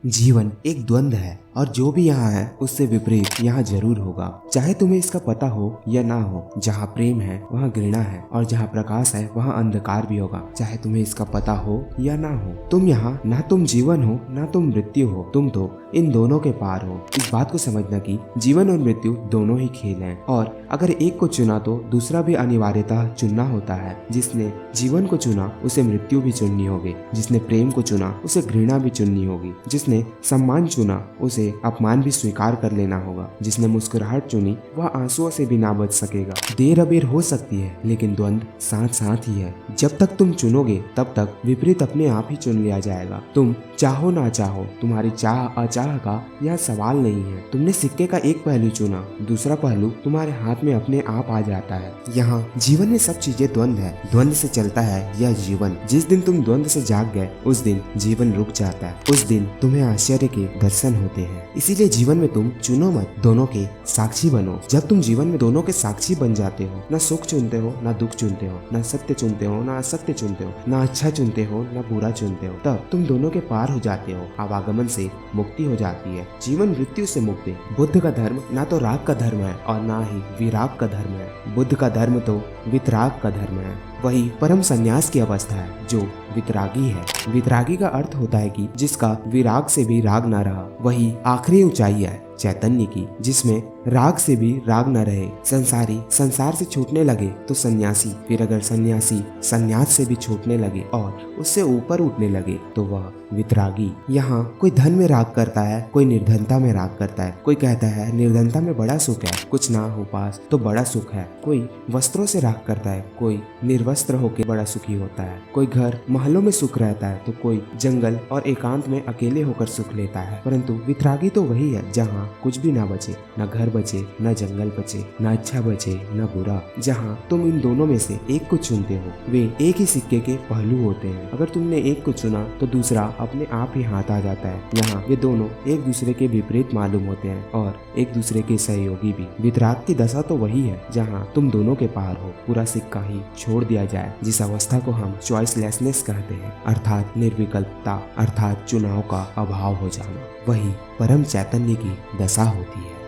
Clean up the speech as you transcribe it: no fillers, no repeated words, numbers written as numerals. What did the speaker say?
जीवन एक द्वंद्व है और जो भी यहाँ है उससे विपरीत यहाँ जरूर होगा, चाहे तुम्हें इसका पता हो या ना हो। जहाँ प्रेम है वहाँ घृणा है और जहाँ प्रकाश है वहाँ अंधकार भी होगा, चाहे तुम्हें इसका पता हो या ना हो। तुम यहाँ ना तुम जीवन हो ना तुम मृत्यु हो, तुम तो इन दोनों के पार हो। इस बात को समझना कि जीवन और मृत्यु दोनों ही खेल हैं और अगर एक को चुना तो दूसरा भी अनिवार्यता चुनना होता है। जिसने जीवन को चुना उसे मृत्यु भी चुननी होगी, जिसने प्रेम को चुना उसे घृणा भी चुननी होगी, जिसने सम्मान चुना उसे अपमान भी स्वीकार कर लेना होगा, जिसने मुस्कुराहट चुनी वह आंसुओं से भी ना बच सकेगा। देर अबेर हो सकती है लेकिन द्वंद्व साथ साथ ही है। जब तक तुम चुनोगे तब तक विपरीत अपने आप ही चुन लिया जाएगा। तुम चाहो ना चाहो, तुम्हारी चाह अचाह का यह सवाल नहीं है। तुमने सिक्के का एक पहलू चुना, दूसरा पहलू तुम्हारे हाथ में अपने आप आ जाता है। यहाँ जीवन में सब चीजें द्वंद्व है, द्वंद्व से चलता है यह जीवन। जिस दिन तुम द्वंद्व से जाग गए उस दिन जीवन रुक जाता है, उस दिन तुम्हें आश्चर्य के दर्शन होते हैं। इसीलिए जीवन में तुम चुनो मत, दोनों के साक्षी बनो। जब तुम जीवन में दोनों के साक्षी बन जाते हो, न सुख चुनते हो न दुख चुनते हो, न सत्य चुनते हो न असत्य चुनते हो, न अच्छा चुनते हो न बुरा चुनते हो, तब तुम दोनों के पार हो जाते हो। आवागमन से मुक्ति हो जाती है, जीवन मृत्यु से मुक्ति। बुद्ध का धर्म ना तो राग का धर्म है और ना ही विराग का धर्म है। बुद्ध का धर्म तो वितराग का धर्म है। वही परम संन्यास की अवस्था है जो वितरागी है। वितरागी का अर्थ होता है कि जिसका विराग से भी राग ना रहा। वही आखिरी ऊंचाई है चैतन्य की, जिसमें राग से भी राग न रहे। संसारी संसार से छूटने लगे तो सन्यासी, फिर अगर सन्यासी सन्यास से भी छूटने लगे और उससे ऊपर उठने लगे तो वह वितरागी। यहाँ कोई धन में राग करता है, कोई निर्धनता में राग करता है। कोई कहता है निर्धनता में बड़ा सुख है, कुछ ना हो पास तो बड़ा सुख है। कोई वस्त्रों से राग करता है, कोई निर्वस्त्र होकर बड़ा सुखी होता है। कोई घर महलों में सुख रहता है तो कोई जंगल और एकांत में अकेले होकर सुख लेता है। परंतु वितरागी तो वही है जहाँ कुछ भी ना बचे, न घर बचे, न जंगल बचे, न अच्छा बचे न बुरा। जहाँ तुम इन दोनों में से एक को चुनते हो। वे एक ही सिक्के के पहलू होते हैं। अगर तुमने एक को चुना तो दूसरा अपने आप ही हाथ आ जाता है। यहाँ वे दोनों एक दूसरे के विपरीत मालूम होते हैं और एक दूसरे के सहयोगी भी। वितराग की दशा तो वही है जहाँ तुम दोनों के पार हो, पूरा सिक्का ही छोड़ दिया जाए, जिस अवस्था को हम चॉइसलेसनेस कहते हैं, अर्थात निर्विकल्पता, अर्थात चुनाव का अभाव हो जाना। वही परम चैतन्य की दशा होती है।